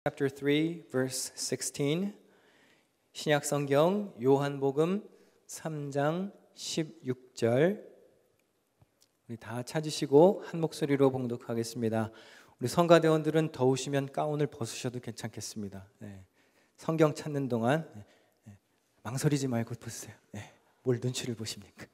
chapter 3 verse 16 신약 성경 요한복음 3장 16절 우리 다 찾으시고 한 목소리로 봉독하겠습니다. 우리 성가대원들은 더우시면 가운을 벗으셔도 괜찮겠습니다. 성경 찾는 동안 망설이지 말고 보세요. 뭘 눈치를 보십니까?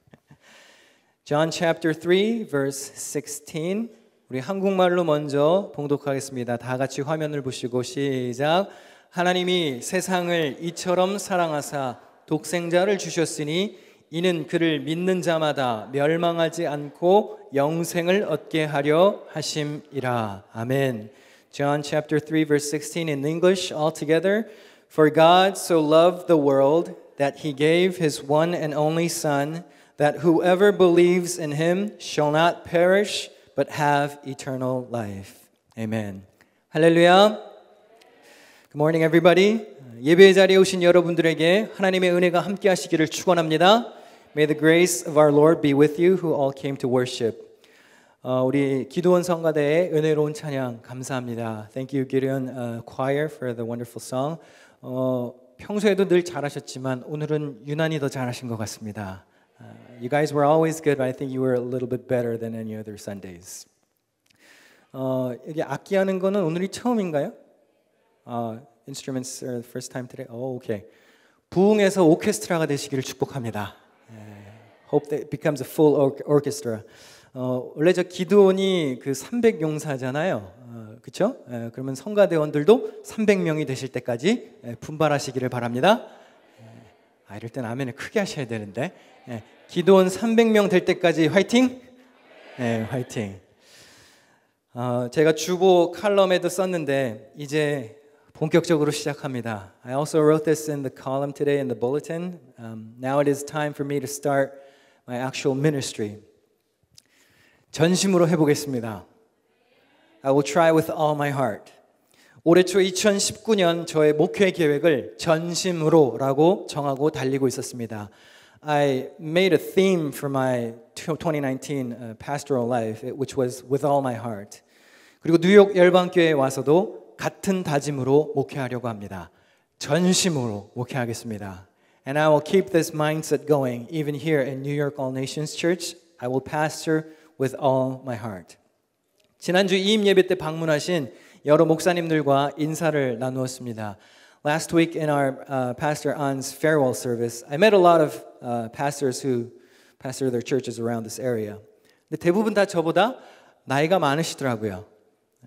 John chapter 3 verse 16 우리 한국말로 먼저 봉독하겠습니다. 다 같이 화면을 보시고 시작. 하나님이 세상을 이처럼 사랑하사 독생자를 주셨으니 이는 그를 믿는 자마다 멸망하지 않고 영생을 얻게 하려 하심이라. 아멘. John chapter 3 verse 16 in English all together. For God so loved the world that he gave his one and only Son, that whoever believes in him shall not perish but have eternal life. Amen. 할렐루야. Good morning, everybody. 예배의 자리에 오신 여러분들에게 하나님의 은혜가 함께 하시기를 축원합니다. May the grace of our Lord be with you who all came to worship. 우리 기도원 성가대의 은혜로운 찬양 감사합니다. Thank you, Gideon Choir, for the wonderful song. 평소에도 늘 잘하셨지만 오늘은 유난히 더 잘하신 것 같습니다. You guys were always good, but I think you were a little bit better than any other Sundays. 여기 악기 하는 거는 오늘이 처음인가요? Instruments are the first time today. Oh, okay. 부흥에서 오케스트라가 되시기를 축복합니다. Hope that it becomes a full orchestra. 원래 저 기도원이 그 300용사잖아요. 그렇죠? 그러면 성가대원들도 300명이 되실 때까지 분발하시기를 바랍니다. 이럴 땐 아멘을 크게 하셔야 되는데 기도원 300명 될 때까지 화이팅! 네, 화이팅! 제가 주보 칼럼에도 썼는데 이제 본격적으로 시작합니다. I also wrote this in the column today in the bulletin. Now it is time for me to start my actual ministry. 전심으로 해보겠습니다. I will try with all my heart. 올해 초 2019년 저의 목회 계획을 전심으로라고 정하고 달리고 있었습니다. I made a theme for my 2019 pastoral life, which was with all my heart. 그리고 뉴욕 열방교회에 와서도 같은 다짐으로 목회하려고 합니다. 전심으로 목회하겠습니다. And I will keep this mindset going even here in New York All Nations Church. I will pastor with all my heart. 지난주 이임 예배 때 방문하신 여러 목사님들과 인사를 나누었습니다. Last week in our Pastor An's farewell service, I met a lot of pastors who pastor their churches around this area. 근데 대부분 다 저보다 나이가 많으시더라고요.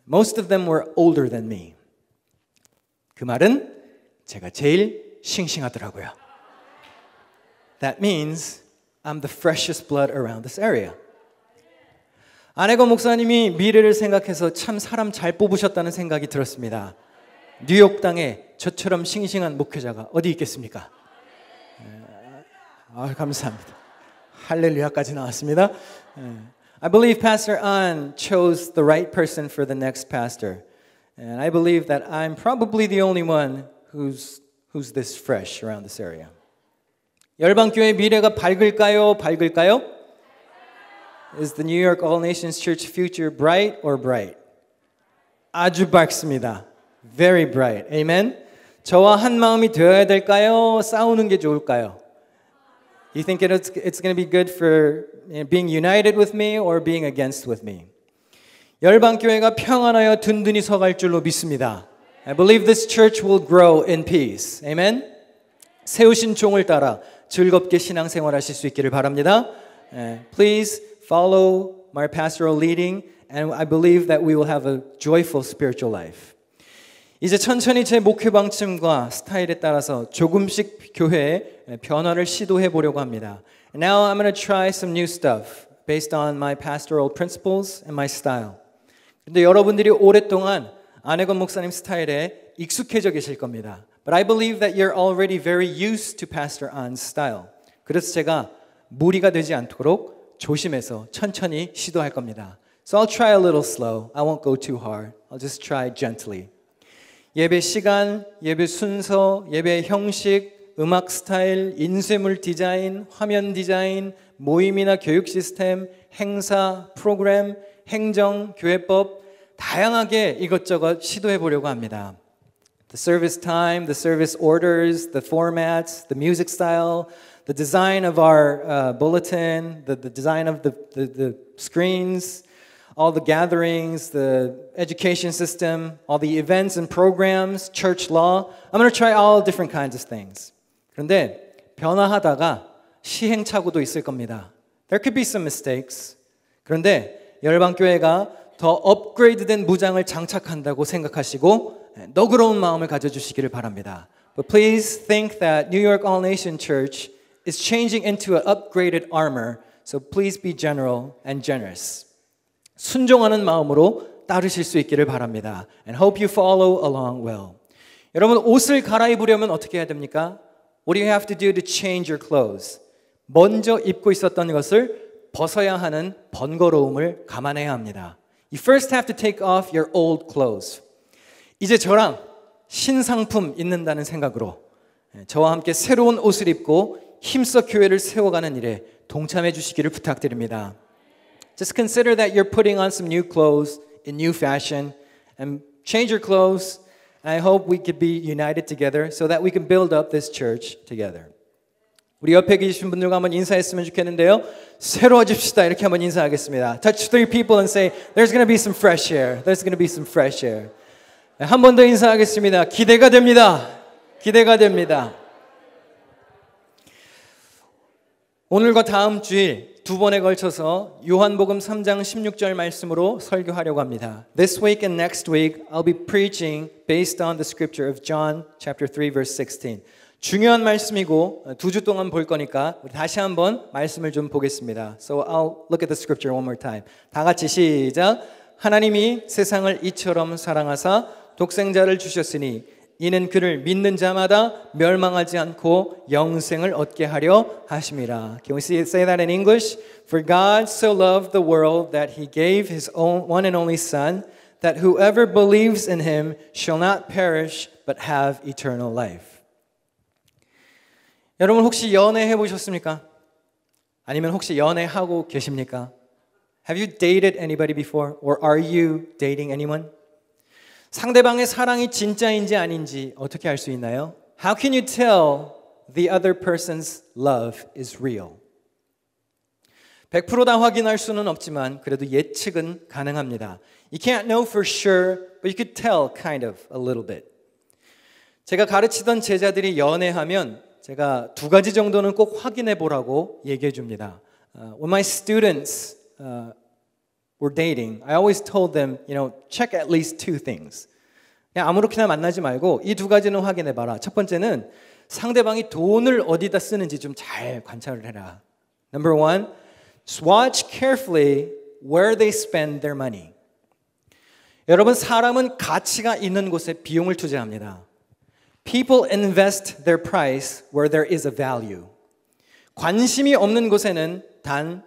Most of them were older than me. 그 말은 제가 제일 싱싱하더라고요. That means I'm the freshest blood around this area. 아내건 목사님이 미래를 생각해서 참 사람 잘 뽑으셨다는 생각이 들었습니다. 뉴욕 땅에 저처럼 싱싱한 목회자가 어디 있겠습니까? 감사합니다. 할렐루야까지 나왔습니다. I believe Pastor An chose the right person for the next pastor. And I believe that I'm probably the only one who's this fresh around this area. 열방교회 미래가 밝을까요? 밝을까요? Is the New York All Nations Church future bright or bright? 아주 밝습니다. Very bright. Amen. 저와 한 마음이 되어야 될까요? 싸우는 게 좋을까요? You think it's going to be good for being united with me or being against with me? 열방교회가 평안하여 든든히 서갈 줄로 믿습니다. I believe this church will grow in peace. Amen. 세우신 종을 따라 즐겁게 신앙생활하실 수 있기를 바랍니다. Please follow my pastoral leading, and I believe that we will have a joyful spiritual life. 이제 천천히 제 목회 방침과 스타일에 따라서 조금씩 교회에 변화를 시도해 보려고 합니다. Now I'm going to try some new stuff based on my pastoral principles and my style. 근데 여러분들이 오랫동안 안혜건 목사님 스타일에 익숙해져 계실 겁니다. But I believe that you're already very used to Pastor An's style. 그래서 제가 무리가 되지 않도록 조심해서 천천히 시도할 겁니다. So I'll try a little slow. I won't go too hard. I'll just try gently. 예배 시간, 예배 순서, 예배 형식, 음악 스타일, 인쇄물 디자인, 화면 디자인, 모임이나 교육 시스템, 행사, 프로그램, 행정, 교회법 다양하게 이것저것 시도해 보려고 합니다. The service time, the service orders, the formats, the music style, the design of our bulletin, the design of the screens, all the gatherings, the education system, all the events and programs, church law. I'm going to try all different kinds of things. 그런데 변화하다가 시행착오도 있을 겁니다. There could be some mistakes. 그런데 열방교회가 더 업그레이드된 무장을 장착한다고 생각하시고 너그러운 마음을 가져주시기를 바랍니다. But please think that New York All Nation Church is changing into an upgraded armor. So please be general and generous. 순종하는 마음으로 따르실 수 있기를 바랍니다. And hope you follow along well. 여러분 옷을 갈아입으려면 어떻게 해야 됩니까? What do you have to do to change your clothes? 먼저 입고 있었던 것을 벗어야 하는 번거로움을 감안해야 합니다. You first have to take off your old clothes. 이제 저랑 신상품 입는다는 생각으로 저와 함께 새로운 옷을 입고 힘써 교회를 세워가는 일에 동참해 주시기를 부탁드립니다. Just consider that you're putting on some new clothes in new fashion and change your clothes. I hope we could be united together so that we can build up this church together. 우리 옆에 계신 분들과 한번 인사했으면 좋겠는데요. 새로워집시다. 이렇게 한번 인사하겠습니다. Touch three people and say, there's going to be some fresh air. There's going to be some fresh air. 한 번 더 인사하겠습니다. 기대가 됩니다. 기대가 됩니다. 오늘과 다음 주일 두 번에 걸쳐서 요한복음 3장 16절 말씀으로 설교하려고 합니다. This week and next week I'll be preaching based on the scripture of John chapter 3 verse 16. 중요한 말씀이고 두 주 동안 볼 거니까 우리 다시 한번 말씀을 좀 보겠습니다. So I'll look at the scripture one more time. 다 같이 시작. 하나님이 세상을 이처럼 사랑하사 독생자를 주셨으니 이는 그를 믿는 자마다 멸망하지 않고 영생을 얻게 하려 하심이라. Can we say that in English? For God so loved the world that he gave his one and only Son, that whoever believes in him shall not perish but have eternal life. 여러분 혹시 연애해 보셨습니까? 아니면 혹시 연애하고 계십니까? Have you dated anybody before? Or are you dating anyone? 상대방의 사랑이 진짜인지 아닌지 어떻게 알 수 있나요? How can you tell the other person's love is real? 100% 다 확인할 수는 없지만 그래도 예측은 가능합니다. You can't know for sure, but you could tell kind of a little bit. 제가 가르치던 제자들이 연애하면 제가 두 가지 정도는 꼭 확인해 보라고 얘기해 줍니다. When my students were dating, I always told them, check at least two things. 그냥 아무렇게나 만나지 말고 이 두 가지는 확인해 봐라. 첫 번째는 상대방이 돈을 어디다 쓰는지 좀 잘 관찰을 해라. Number one, watch carefully where they spend their money. 여러분, 사람은 가치가 있는 곳에 비용을 투자합니다. People invest their price where there is a value. 관심이 없는 곳에는 단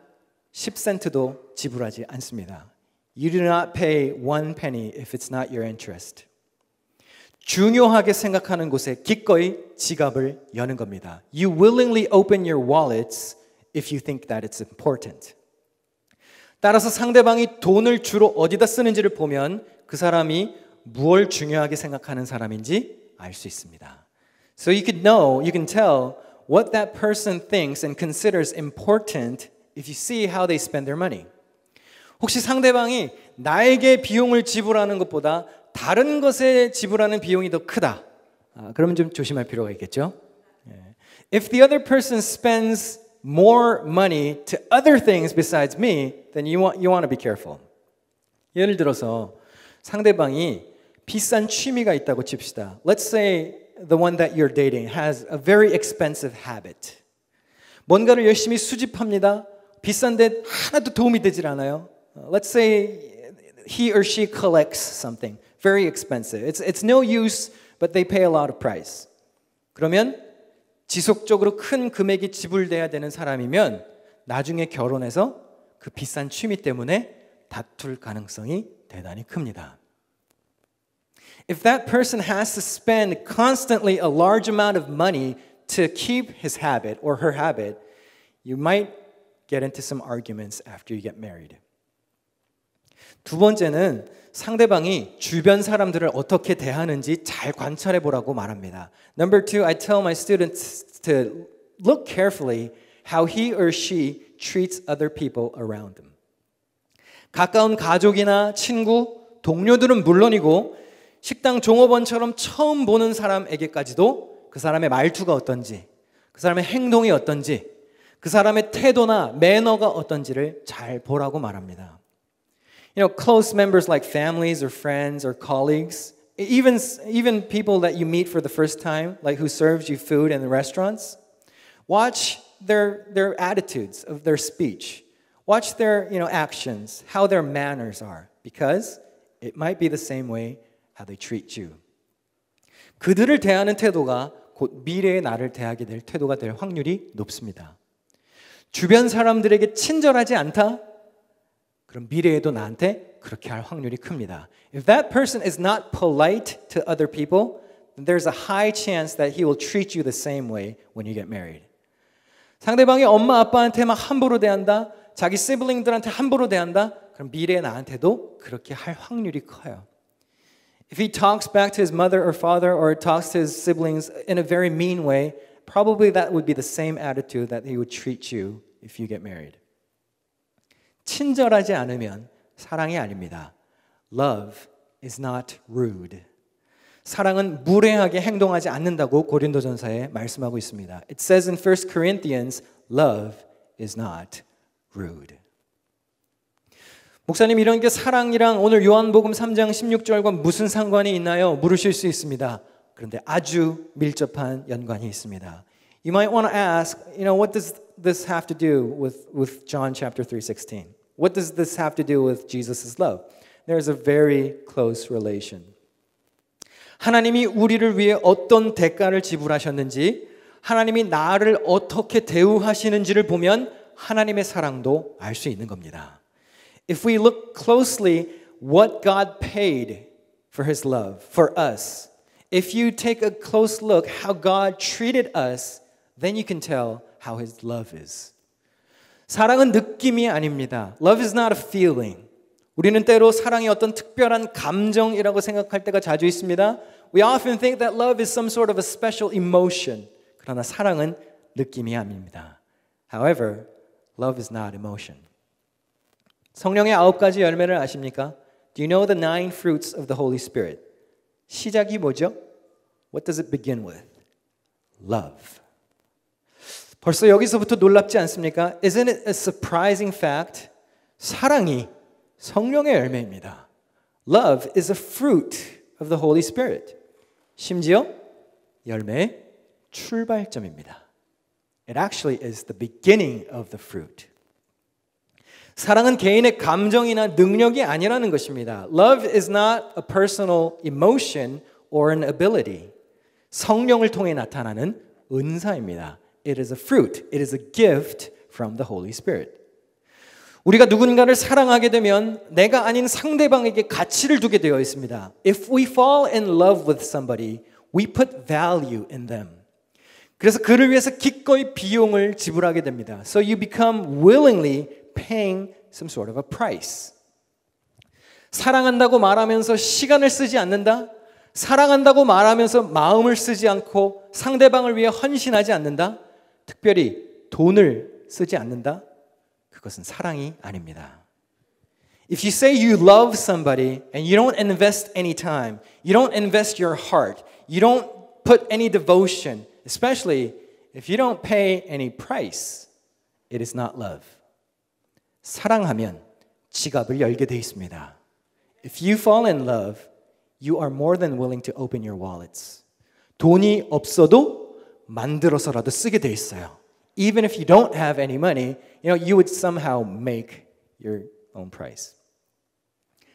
10센트도 지불하지 않습니다. You do not pay one penny if it's not your interest. 중요하게 생각하는 곳에 기꺼이 지갑을 여는 겁니다. You willingly open your wallets if you think that it's important. 따라서 상대방이 돈을 주로 어디다 쓰는지를 보면 그 사람이 무엇을 중요하게 생각하는 사람인지 알 수 있습니다. So you can tell what that person thinks and considers important if you see how they spend their money. 혹시 상대방이 나에게 비용을 지불하는 것보다 다른 것에 지불하는 비용이 더 크다. 그러면 좀 조심할 필요가 있겠죠. If the other person spends more money to other things besides me, then you want to be careful. 예를 들어서 상대방이 비싼 취미가 있다고 칩시다. Let's say the one that you're dating has a very expensive habit. 뭔가를 열심히 수집합니다. 비싼데 하나도 도움이 되질 않아요. Let's say he or she collects something very expensive. It's no use, but they pay a lot of price. 그러면 지속적으로 큰 금액이 지불돼야 되는 사람이면 나중에 결혼해서 그 비싼 취미 때문에 다툴 가능성이 대단히 큽니다. If that person has to spend constantly a large amount of money to keep his habit or her habit, you might get into some arguments after you get married. 두 번째는 상대방이 주변 사람들을 어떻게 대하는지 잘 관찰해 보라고 말합니다. Number two, I tell my students to look carefully how he or she treats other people around them. 가까운 가족이나 친구, 동료들은 물론이고 식당 종업원처럼 처음 보는 사람에게까지도 그 사람의 말투가 어떤지, 그 사람의 행동이 어떤지, 그 사람의 태도나 매너가 어떤지를 잘 보라고 말합니다. You know, close members like families or friends or colleagues, even people that you meet for the first time, like who serves you food in the restaurants, watch their attitudes of their speech. Watch their, actions, how their manners are, because it might be the same way how they treat you. 그들을 대하는 태도가 곧 미래의 나를 대하게 될 태도가 될 확률이 높습니다. 주변 사람들에게 친절하지 않다? 그럼 미래에도 나한테 그렇게 할 확률이 큽니다. If that person is not polite to other people, then there's a high chance that he will treat you the same way when you get married. 상대방이 엄마 아빠한테 막 함부로 대한다? 자기 시블링들한테 함부로 대한다? 그럼 미래의 나한테도 그렇게 할 확률이 커요. If he talks back to his mother or father or talks to his siblings in a very mean way, probably that would be the same attitude that he would treat you if you get married. 친절하지 않으면 사랑이 아닙니다. Love is not rude. 사랑은 무례하게 행동하지 않는다고 고린도전서에 말씀하고 있습니다. It says in 1 Corinthians, love is not rude. 목사님 이런 게 사랑이랑 오늘 요한복음 3장 16절과 무슨 상관이 있나요? 물으실 수 있습니다. 그런데 아주 밀접한 연관이 있습니다. You might want to ask, what does this have to do with John chapter 3:16? What does this have to do with Jesus' love? There's a very close relation. 하나님이 우리를 위해 어떤 대가를 지불하셨는지, 하나님이 나를 어떻게 대우하시는지를 보면 하나님의 사랑도 알 수 있는 겁니다. If we look closely what God paid for His love, for us, if you take a close look how God treated us, then you can tell how His love is. 사랑은 느낌이 아닙니다. Love is not a feeling. 우리는 때로 사랑이 어떤 특별한 감정이라고 생각할 때가 자주 있습니다. We often think that love is some sort of a special emotion. 그러나 사랑은 느낌이 아닙니다. However, love is not emotion. 성령의 9가지 열매를 아십니까? Do you know the 9 fruits of the Holy Spirit? 시작이 뭐죠? What does it begin with? Love. 벌써 여기서부터 놀랍지 않습니까? Isn't it a surprising fact? 사랑이 성령의 열매입니다. Love is a fruit of the Holy Spirit. 심지어 열매의 출발점입니다. It actually is the beginning of the fruit. 사랑은 개인의 감정이나 능력이 아니라는 것입니다. Love is not a personal emotion or an ability. 성령을 통해 나타나는 은사입니다. It is a fruit. It is a gift from the Holy Spirit. 우리가 누군가를 사랑하게 되면 내가 아닌 상대방에게 가치를 두게 되어 있습니다. If we fall in love with somebody, we put value in them. 그래서 그를 위해서 기꺼이 비용을 지불하게 됩니다. So you become willingly paying some sort of a price. 사랑한다고 말하면서 시간을 쓰지 않는다? 사랑한다고 말하면서 마음을 쓰지 않고 상대방을 위해 헌신하지 않는다? 특별히 돈을 쓰지 않는다? 그것은 사랑이 아닙니다. If you say you love somebody and you don't invest any time, you don't invest your heart, you don't put any devotion, especially if you don't pay any price, it is not love. 사랑하면 지갑을 열게 돼 있습니다. If you fall in love, you are more than willing to open your wallets. 돈이 없어도 만들어서라도 쓰게 돼 있어요. Even if you don't have any money, you would somehow make your own price.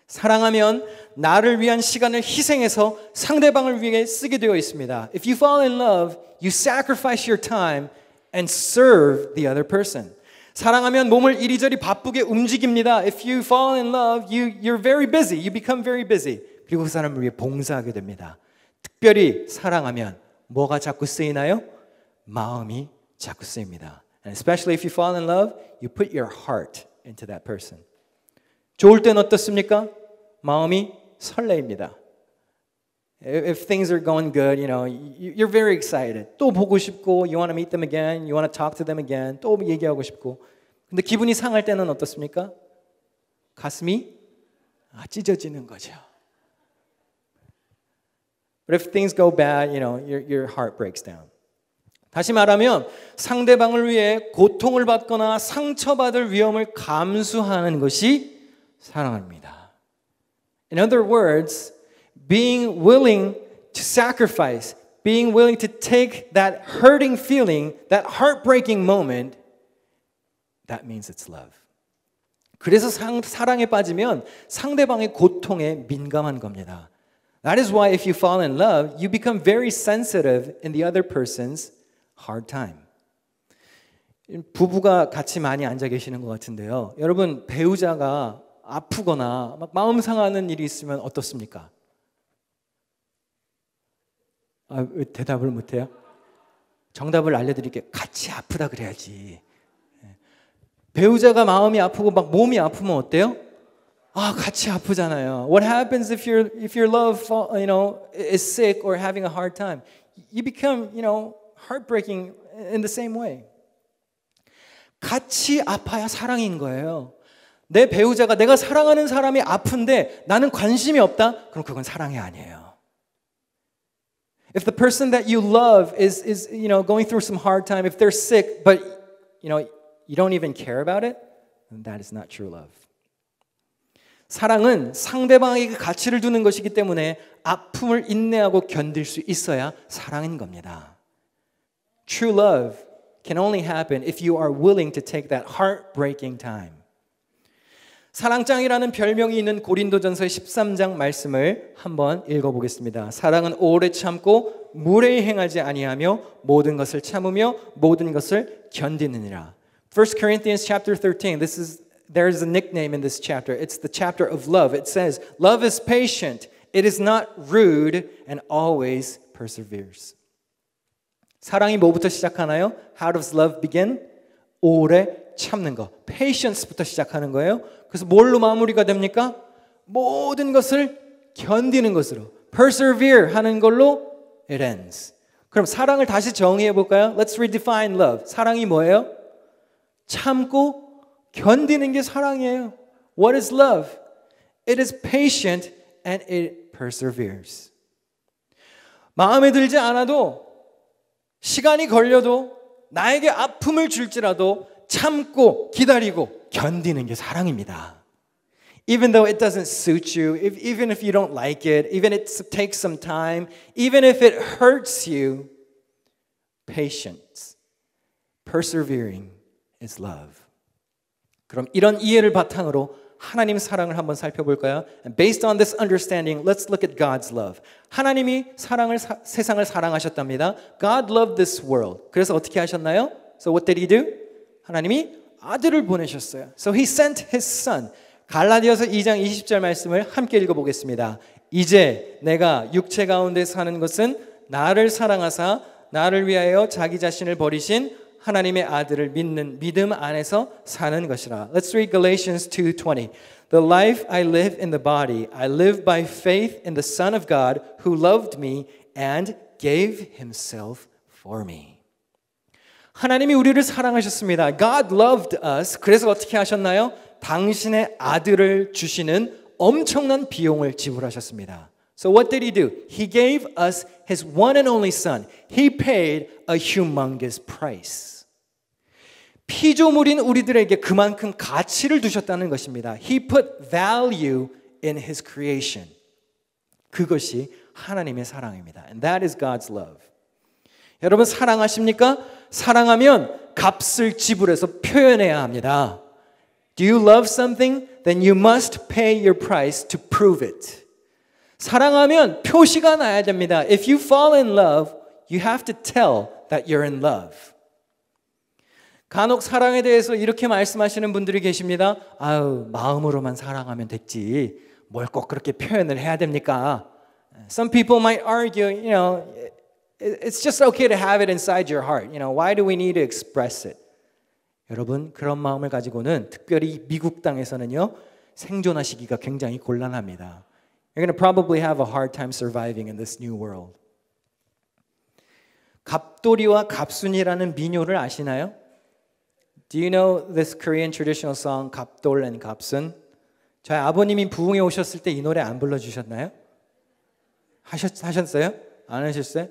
사랑하면 나를 위한 시간을 희생해서 상대방을 위해 쓰게 되어 있습니다. If you fall in love, you sacrifice your time and serve the other person. 사랑하면 몸을 이리저리 바쁘게 움직입니다. If you fall in love, you're very busy. You become very busy. 그리고 그 사람을 위해 봉사하게 됩니다. 특별히 사랑하면 뭐가 자꾸 쓰이나요? 마음이 자꾸 쓰입니다. And especially if you fall in love, you put your heart into that person. 좋을 땐 어떻습니까? 마음이 설레입니다. If things are going good, you know, you're very excited. 또 보고 싶고, you want to meet them again, you want to talk to them again, 또 얘기하고 싶고. 근데 기분이 상할 때는 어떻습니까? 가슴이 찢어지는 거죠. But if things go bad, you know, your heart breaks down. 다시 말하면 상대방을 위해 고통을 받거나 상처받을 위험을 감수하는 것이 사랑입니다. In other words, being willing to sacrifice, being willing to take that hurting feeling, that heartbreaking moment, that means it's love. 그래서 사랑에 빠지면 상대방의 고통에 민감한 겁니다. That is why if you fall in love, you become very sensitive in the other person's hard time. 부부가 같이 많이 앉아 계시는 것 같은데요. 여러분, 배우자가 아프거나 막 마음 상하는 일이 있으면 어떻습니까? 왜 대답을 못해요? 정답을 알려드릴게요. 같이 아프다 그래야지. 배우자가 마음이 아프고 막 몸이 아프면 어때요? 같이 아프잖아요. What happens if your love, you know, is sick or having a hard time? You become, you know, heartbreaking in the same way. 같이 아파야 사랑인 거예요. 내 배우자가 내가 사랑하는 사람이 아픈데 나는 관심이 없다? 그럼 그건 사랑이 아니에요. If the person that you love is you know, going through some hard time, if they're sick, but you know, you don't even care about it, then that is not true love. 사랑은 상대방에게 가치를 두는 것이기 때문에 아픔을 인내하고 견딜 수 있어야 사랑인 겁니다. True love can only happen if you are willing to take that heartbreaking time. 사랑장이라는 별명이 있는 고린도전서의 13장 말씀을 한번 읽어보겠습니다. 사랑은 오래 참고 무례히 행하지 아니하며 모든 것을 참으며 모든 것을 견디느니라. 1 Corinthians chapter 13. There is a nickname in this chapter. It's the chapter of love. It says, love is patient. It is not rude and always perseveres. 사랑이 뭐부터 시작하나요? How does love begin? 오래 참는 거. Patience부터 시작하는 거예요. 그래서 뭘로 마무리가 됩니까? 모든 것을 견디는 것으로. Persevere 하는 걸로 it ends. 그럼 사랑을 다시 정의해 볼까요? Let's redefine love. 사랑이 뭐예요? 참고 견디는 게 사랑이에요. What is love? It is patient and it perseveres. 마음에 들지 않아도 시간이 걸려도 나에게 아픔을 줄지라도 참고 기다리고 견디는 게 사랑입니다. Even though it doesn't suit you, even if you don't like it, even if it takes some time, even if it hurts you, patience, persevering is love. 그럼 이런 이해를 바탕으로 하나님 사랑을 한번 살펴볼까요? And based on this understanding, let's look at God's love. 하나님이 세상을 사랑하셨답니다. God loved this world. 그래서 어떻게 하셨나요? So what did he do? 하나님이 아들을 보내셨어요. So he sent his son. 갈라디아서 2장 20절 말씀을 함께 읽어보겠습니다. 이제 내가 육체 가운데 사는 것은 나를 사랑하사 나를 위하여 자기 자신을 버리신 하나님의 아들을 믿는 믿음 안에서 사는 것이라. Let's read Galatians 2:20. The life I live in the body, I live by faith in the Son of God who loved me and gave himself for me. 하나님이 우리를 사랑하셨습니다. God loved us. 그래서 어떻게 하셨나요? 당신의 아들을 주시는 엄청난 비용을 지불하셨습니다. So what did he do? He gave us his one and only son. He paid a humongous price. 피조물인 우리들에게 그만큼 가치를 두셨다는 것입니다. He put value in his creation. 그것이 하나님의 사랑입니다. And that is God's love. 여러분 사랑하십니까? 사랑하면 값을 지불해서 표현해야 합니다. Do you love something? Then you must pay your price to prove it. 사랑하면 표시가 나야 됩니다. If you fall in love, you have to tell that you're in love. 간혹 사랑에 대해서 이렇게 말씀하시는 분들이 계십니다. 아유, 마음으로만 사랑하면 됐지. 뭘 꼭 그렇게 표현을 해야 됩니까? Some people might argue, you know, it's just okay to have it inside your heart. You know, why do we need to express it? 여러분, 그런 마음을 가지고는 특별히 미국 땅에서는요. 생존하시기가 굉장히 곤란합니다. You're going to probably have a hard time surviving in this new world. 갑돌이와 갑순이라는 민요를 아시나요? Do you know this Korean traditional song 갑돌 and 갑순? 저희 아버님이 부흥에 오셨을 때 이 노래 안 불러주셨나요? 하셨어요? 안 하셨어요?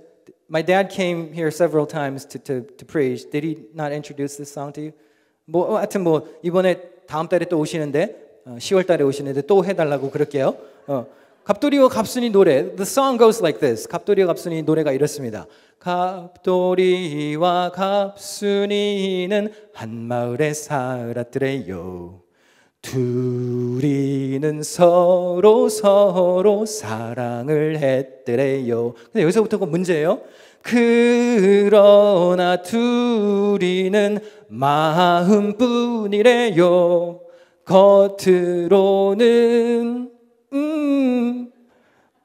My dad came here several times to preach. Did he not introduce this song to you? 하여튼 이번에 다음 달에 또 오시는데 10월 달에 오시는데 또 해달라고 그럴게요. 갑돌이와 갑순이 노래. The song goes like this. 갑돌이와 갑순이 노래가 이렇습니다. 갑돌이와 갑순이는 한 마을에 살았더래요. 둘이는 서로 사랑을 했더래요. 근데 여기서부터가 문제예요. 그러나 둘이는 마음뿐이래요. 겉으로는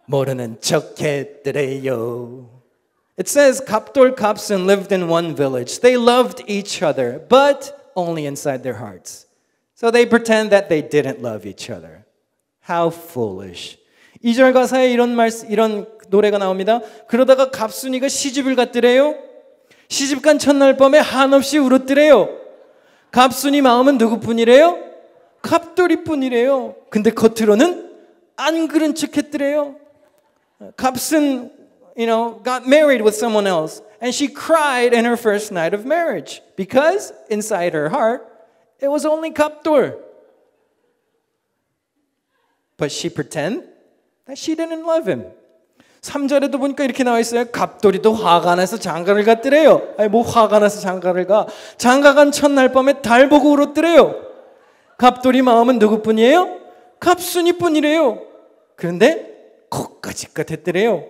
모르는 척했더래요. It says 갑돌 갑순 lived in one village. They loved each other, but only inside their hearts. So they pretend that they didn't love each other. How foolish. 2절 가사에 이런 노래가 나옵니다. 그러다가 갑순이가 시집을 갔더래요. 시집간 첫날 밤에 한없이 울었더래요. 갑순이 마음은 누구뿐이래요? 갑돌이뿐이래요. 근데 겉으로는 안 그런 척했더래요. 갑순, got married with someone else, and she cried in her first night of marriage because inside her heart it was only 갑돌. But she pretended that she didn't love him. 3절에도 보니까 이렇게 나와 있어요. 갑돌이도 화가 나서 장가를 갔더래요. 아니 뭐 화가 나서 장가를 가? 장가간 첫날 밤에 달 보고 울었더래요. 갑돌이 마음은 누구뿐이에요? 갑순이뿐이래요. 그런데 거까지 했더래요.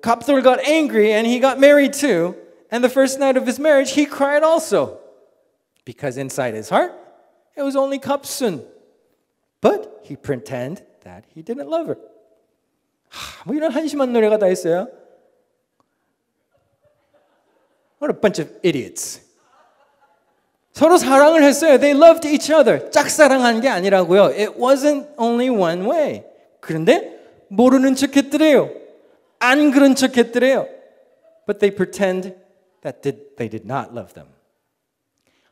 갑돌 got angry and he got married too. And the first night of his marriage he cried also. Because inside his heart it was only 갑순. But he pretended that he didn't love her. 뭐 이런 한심한 노래가 다 있어요. What a bunch of idiots. 서로 사랑을 했어요. They loved each other. 짝사랑한 게 아니라고요. It wasn't only one way. 그런데 모르는 척했더래요. 안 그런 척했더래요. But they pretend that they did not love them.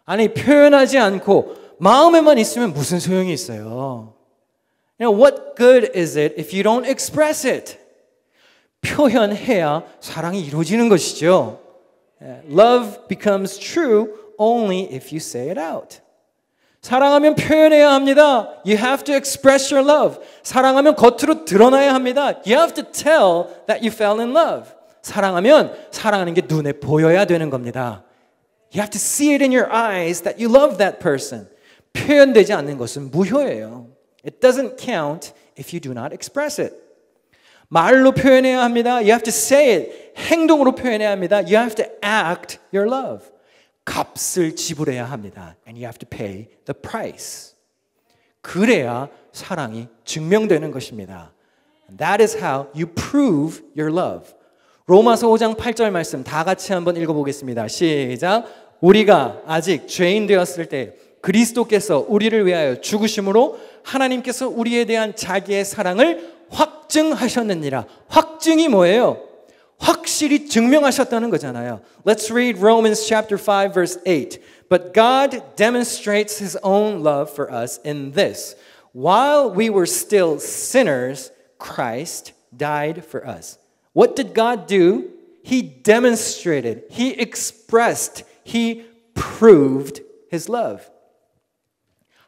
아니 표현하지 않고 마음에만 있으면 무슨 소용이 있어요? What good is it if you don't express it? 표현해야 사랑이 이루어지는 것이죠. Love becomes true only if you say it out. 사랑하면 표현해야 합니다. You have to express your love. 사랑하면 겉으로 드러나야 합니다. You have to tell that you fell in love. 사랑하면 사랑하는 게 눈에 보여야 되는 겁니다. You have to see it in your eyes that you love that person. 표현되지 않는 것은 무효예요. It doesn't count if you do not express it. 말로 표현해야 합니다. You have to say it. 행동으로 표현해야 합니다. You have to act your love. 값을 지불해야 합니다. And you have to pay the price. 그래야 사랑이 증명되는 것입니다. And that is how you prove your love. 로마서 5장 8절 말씀 다 같이 한번 읽어보겠습니다. 시작. 우리가 아직 죄인 되었을 때 그리스도께서 우리를 위하여 죽으심으로 하나님께서 우리에 대한 자기의 사랑을 확증하셨느니라. 확증이 뭐예요? 확실히 증명하셨다는 거잖아요. Let's read Romans chapter 5 verse 8. But God demonstrates his own love for us in this. While we were still sinners, Christ died for us. What did God do? He demonstrated, he expressed, he proved his love.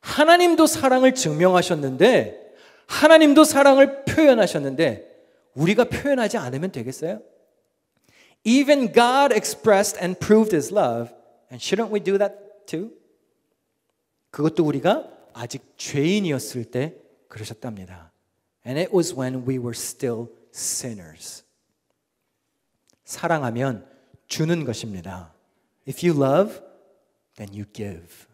하나님도 사랑을 증명하셨는데 하나님도 사랑을 표현하셨는데 우리가 표현하지 않으면 되겠어요? Even God expressed and proved his love. And shouldn't we do that too? 그것도 우리가 아직 죄인이었을 때 그러셨답니다. And it was when we were still sinners. 사랑하면 주는 것입니다. If you love, then you give.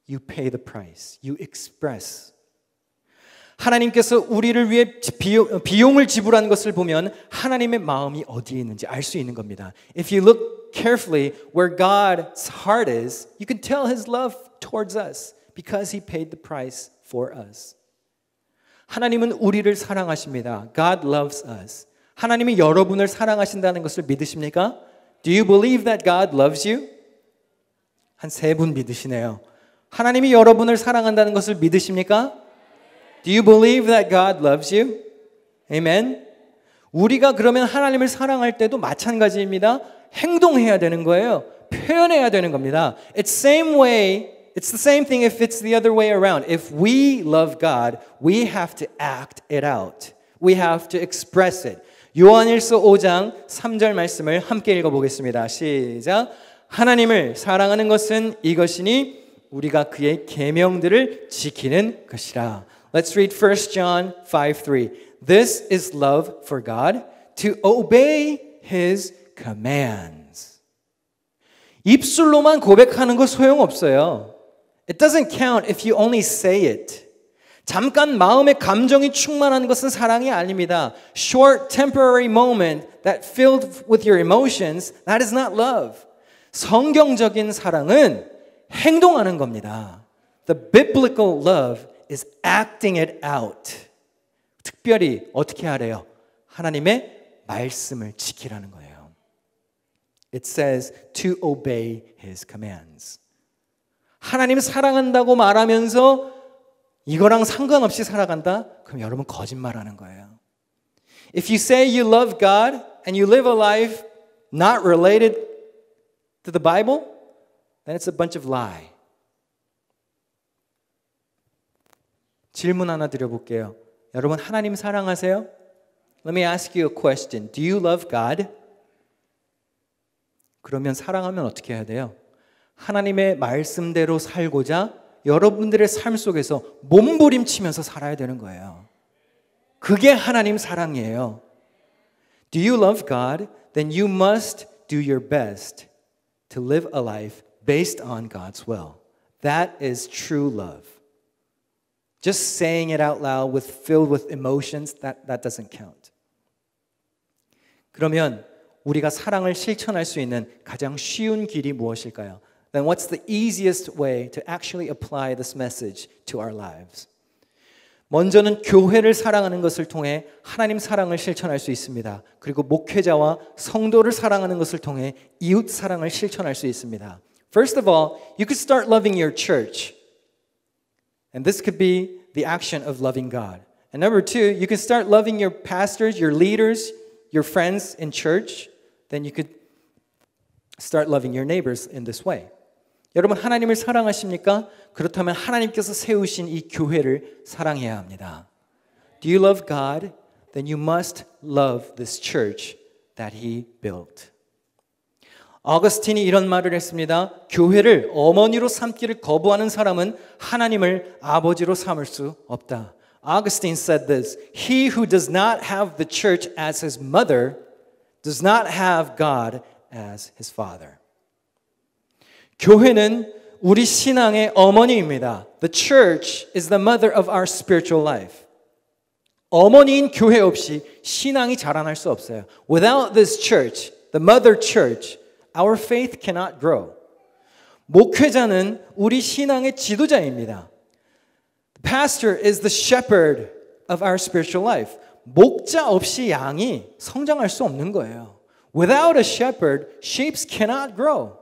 You pay the price. You express. 하나님께서 우리를 위해 비용을 지불한 것을 보면 하나님의 마음이 어디에 있는지 알 수 있는 겁니다. If you look carefully where God's heart is, you can tell his love towards us because he paid the price for us. 하나님은 우리를 사랑하십니다. God loves us. 하나님이 여러분을 사랑하신다는 것을 믿으십니까? Do you believe that God loves you? 한 세 분 믿으시네요. 하나님이 여러분을 사랑한다는 것을 믿으십니까? Do you believe that God loves you? Amen. 우리가 그러면 하나님을 사랑할 때도 마찬가지입니다. 행동해야 되는 거예요. 표현해야 되는 겁니다. It's the same thing if it's the other way around. If we love God, we have to act it out. We have to express it. 요한일서 5장 3절 말씀을 함께 읽어보겠습니다. 시작. 하나님을 사랑하는 것은 이것이니 우리가 그의 계명들을 지키는 것이라. Let's read 1 John 5:3. This is love for God, to obey His commands. 입술로만 고백하는 거 소용없어요. It doesn't count if you only say it. 잠깐 마음의 감정이 충만한 것은 사랑이 아닙니다. Short temporary moment that filled with your emotions, that is not love. 성경적인 사랑은 행동하는 겁니다. The biblical love is acting it out. 특별히 어떻게 하래요? 하나님의 말씀을 지키라는 거예요. It says to obey His commands. 하나님 사랑한다고 말하면서 이거랑 상관없이 살아간다? 그럼 여러분 거짓말하는 거예요. If you say you love God and you live a life not related to the Bible, then it's a bunch of lie. 질문 하나 드려볼게요. 여러분 하나님 사랑하세요? Let me ask you a question. Do you love God? 그러면 사랑하면 어떻게 해야 돼요? 하나님의 말씀대로 살고자 여러분들의 삶 속에서 몸부림치면서 살아야 되는 거예요. 그게 하나님 사랑이에요. Do you love God? Then you must do your best to live a life based on God's will. That is true love. Just saying it out loud filled with emotions, that doesn't count. 그러면 우리가 사랑을 실천할 수 있는 가장 쉬운 길이 무엇일까요? Then what's the easiest way to actually apply this message to our lives? 먼저는 교회를 사랑하는 것을 통해 하나님 사랑을 실천할 수 있습니다. 그리고 목회자와 성도를 사랑하는 것을 통해 이웃 사랑을 실천할 수 있습니다. First of all, you could start loving your church. And this could be the action of loving God. And number two, you can start loving your pastors, your leaders, your friends in church. Then you could start loving your neighbors in this way. 여러분 하나님을 사랑하십니까? 그렇다면 하나님께서 세우신 이 교회를 사랑해야 합니다. Do you love God? Then you must love this church that He built. 어거스틴이 이런 말을 했습니다. 교회를 어머니로 삼기를 거부하는 사람은 하나님을 아버지로 삼을 수 없다. Augustine said this, He who does not have the church as his mother does not have God as his father. 교회는 우리 신앙의 어머니입니다. The church is the mother of our spiritual life. 어머니인 교회 없이 신앙이 자라날 수 없어요. Without this church, the mother church, our faith cannot grow. 목회자는 우리 신앙의 지도자입니다. The pastor is the shepherd of our spiritual life. 목자 없이 양이 성장할 수 없는 거예요. Without a shepherd, sheep cannot grow.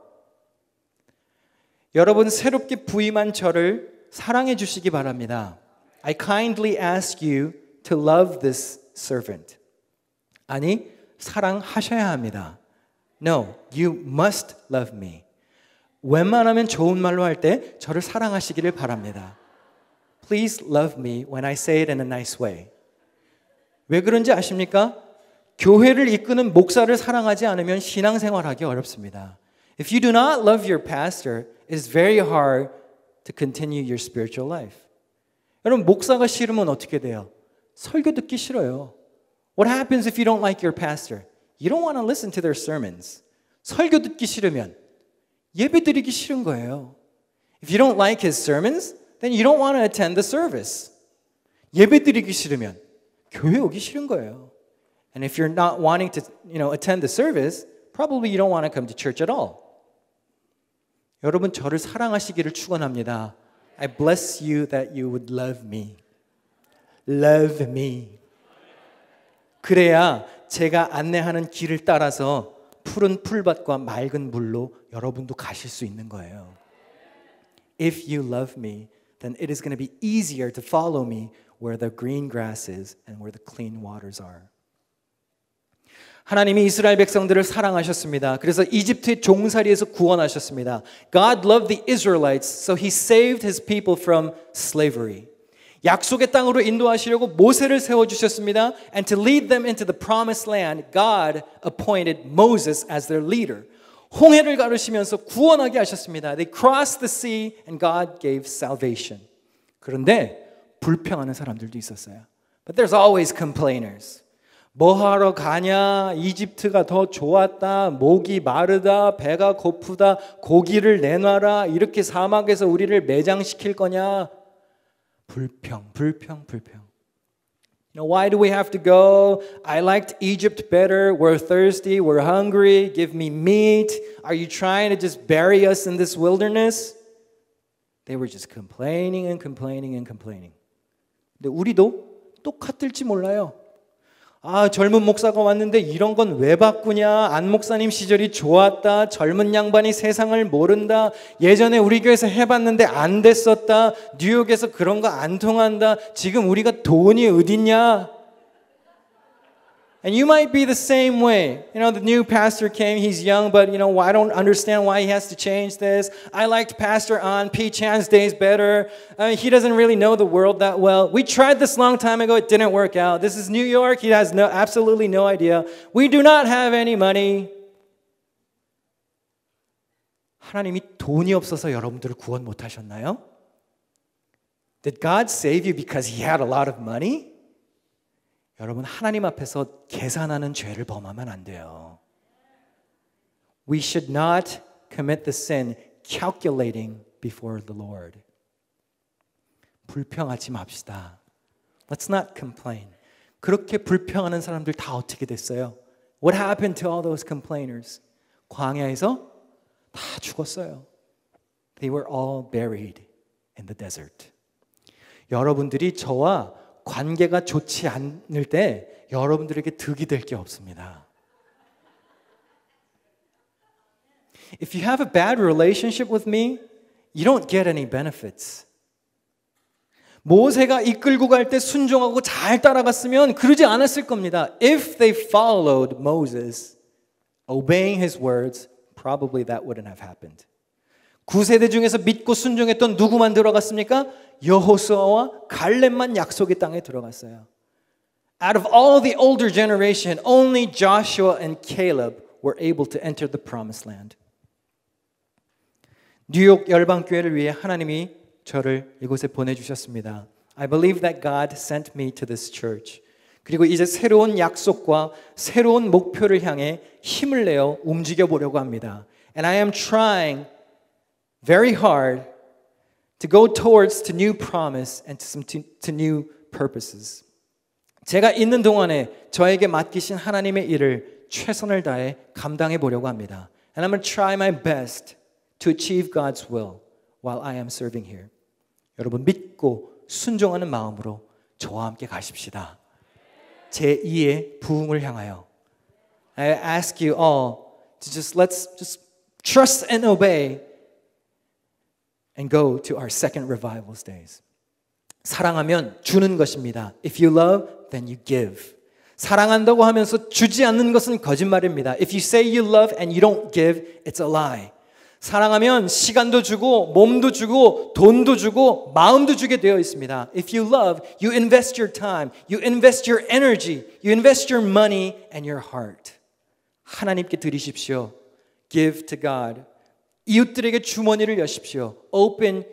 여러분 새롭게 부임한 저를 사랑해 주시기 바랍니다. I kindly ask you to love this servant. 아니, 사랑하셔야 합니다. No, you must love me. 웬만하면 좋은 말로 할 때 저를 사랑하시기를 바랍니다. Please love me when I say it in a nice way. 왜 그런지 아십니까? 교회를 이끄는 목사를 사랑하지 않으면 신앙생활하기 어렵습니다. If you do not love your pastor, it is very hard to continue your spiritual life. 여러분 목사가 싫으면 어떻게 돼요? 설교 듣기 싫어요. What happens if you don't like your pastor? You don't want to listen to their sermons. 설교 듣기 싫으면 예배 드리기 싫은 거예요. If you don't like his sermons, then you don't want to attend the service. 예배 드리기 싫으면 교회 오기 싫은 거예요. And if you're not wanting to, attend the service, probably you don't want to come to church at all. 여러분 저를 사랑하시기를 축원합니다. I bless you that you would love me. Love me. 그래야 제가 안내하는 길을 따라서 푸른 풀밭과 맑은 물로 여러분도 가실 수 있는 거예요. If you love me, then it is going to be easier to follow me where the green grass is and where the clean waters are. 하나님이 이스라엘 백성들을 사랑하셨습니다. 그래서 이집트의 종살이에서 구원하셨습니다. God loved the Israelites, so he saved his people from slavery. 약속의 땅으로 인도하시려고 모세를 세워주셨습니다. And to lead them into the promised land, God appointed Moses as their leader. 홍해를 가르시면서 구원하게 하셨습니다. They crossed the sea and God gave salvation. 그런데 불평하는 사람들도 있었어요. But there's always complainers. 뭐 하러 가냐? 이집트가 더 좋았다. 목이 마르다. 배가 고프다. 고기를 내놔라. 이렇게 사막에서 우리를 매장시킬 거냐? 불평. You know, why do we have to go? I liked Egypt better. We're thirsty. We're hungry. Give me meat. Are you trying to just bury us in this wilderness? They were just complaining. 근데 우리도 똑같을지 몰라요. 아, 젊은 목사가 왔는데 이런 건 왜 바꾸냐? 안 목사님 시절이 좋았다. 젊은 양반이 세상을 모른다. 예전에 우리 교회에서 해봤는데 안 됐었다. 뉴욕에서 그런 거 안 통한다. 지금 우리가 돈이 어딨냐? And you might be the same way. You know, the new pastor came, he's young, but you know, I don't understand why he has to change this. I liked Pastor On, P. Chan's days better. He doesn't really know the world that well. We tried this long time ago, it didn't work out. This is New York, he has absolutely no idea. We do not have any money. 하나님이 돈이 없어서 여러분들을 구원 못 하셨나요? Did God save you because he had a lot of money? 여러분, 하나님 앞에서 계산하는 죄를 범하면 안 돼요. We should not commit the sin calculating before the Lord. 불평하지 맙시다. Let's not complain. 그렇게 불평하는 사람들 다 어떻게 됐어요? What happened to all those complainers? 광야에서 다 죽었어요. They were all buried in the desert. 여러분들이 저와 관계가 좋지 않을 때 여러분들에게 득이 될 게 없습니다. If you have a bad relationship with me, you don't get any benefits. 모세가 이끌고 갈 때 순종하고 잘 따라갔으면 그러지 않았을 겁니다. If they followed Moses, obeying his words, probably that wouldn't have happened. 9세대 중에서 믿고 순종했던 누구만 들어갔습니까? 여호수아와 갈렙만 약속의 땅에 들어갔어요. Out of all the older generation, only Joshua and Caleb were able to enter the promised land. 뉴욕 열방교회를 위해 하나님이 저를 이곳에 보내주셨습니다. I believe that God sent me to this church. 그리고 이제 새로운 약속과 새로운 목표를 향해 힘을 내어 움직여 보려고 합니다. And I am trying very hard to go towards to new promise and to new purposes. 제가 있는 동안에 저에게 맡기신 하나님의 일을 최선을 다해 감당해 보려고 합니다. And I'm going to try my best to achieve God's will while I am serving here. 여러분 믿고 순종하는 마음으로 저와 함께 가십시다. 제2의 부흥을 향하여. I ask you all to let's trust and obey and go to our second revival's days. 사랑하면 주는 것입니다. If you love, then you give. 사랑한다고 하면서 주지 않는 것은 거짓말입니다. If you say you love and you don't give, it's a lie. 사랑하면 시간도 주고 몸도 주고 돈도 주고 마음도 주게 되어 있습니다. If you love, you invest your time, you invest your energy, you invest your money and your heart. 하나님께 드리십시오. Give to God. 이웃들에게 주머니를 여십시오. Open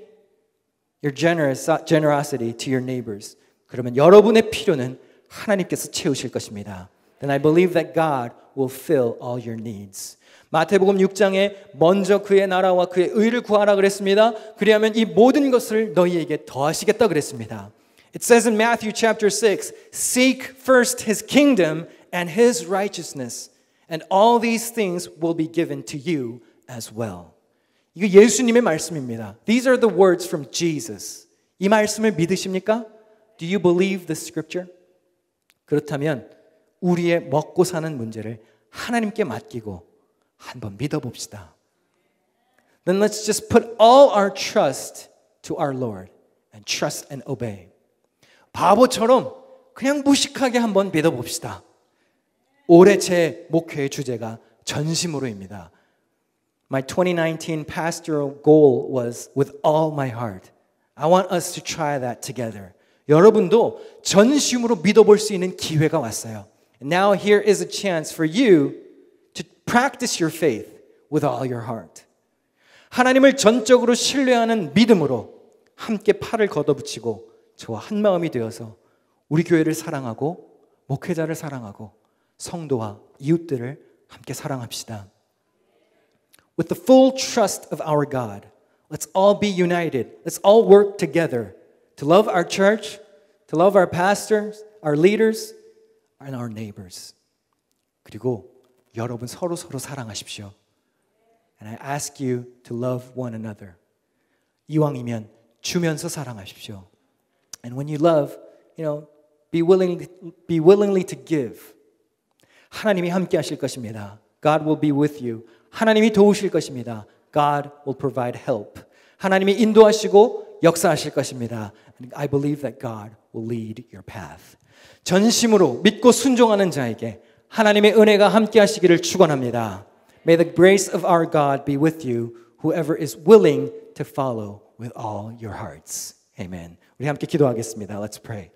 your generosity to your neighbors. 그러면 여러분의 필요는 하나님께서 채우실 것입니다. Then I believe that God will fill all your needs. 마태복음 6장에 먼저 그의 나라와 그의 의를 구하라 그랬습니다. 그리하면 이 모든 것을 너희에게 더하시겠다 그랬습니다. It says in Matthew chapter 6, Seek first his kingdom and his righteousness, and all these things will be given to you as well. 이거 예수님의 말씀입니다. These are the words from Jesus. 이 말씀을 믿으십니까? Do you believe the scripture? 그렇다면 우리의 먹고 사는 문제를 하나님께 맡기고 한번 믿어봅시다. Then let's just put all our trust to our Lord and trust and obey. 바보처럼 그냥 무식하게 한번 믿어봅시다. 올해 제 목회의 주제가 전심으로입니다. My 2019 pastoral goal was with all my heart. I want us to try that together. 여러분도 전심으로 믿어볼 수 있는 기회가 왔어요. And now here is a chance for you to practice your faith with all your heart. 하나님을 전적으로 신뢰하는 믿음으로 함께 팔을 걷어붙이고 저와 한 마음이 되어서 우리 교회를 사랑하고 목회자를 사랑하고 성도와 이웃들을 함께 사랑합시다. With the full trust of our God, let's all be united. Let's all work together to love our church, to love our pastors, our leaders, and our neighbors. 그리고 여러분 서로 사랑하십시오. And I ask you to love one another. 이왕이면 주면서 사랑하십시오. And when you love, be willingly to give. 하나님이 함께 하실 것입니다. God will be with you. 하나님이 도우실 것입니다. God will provide help. 하나님이 인도하시고 역사하실 것입니다. And I believe that God will lead your path. 전심으로 믿고 순종하는 자에게 하나님의 은혜가 함께 하시기를 축원합니다. May the grace of our God be with you, whoever is willing to follow with all your hearts. Amen. 우리 함께 기도하겠습니다. Let's pray.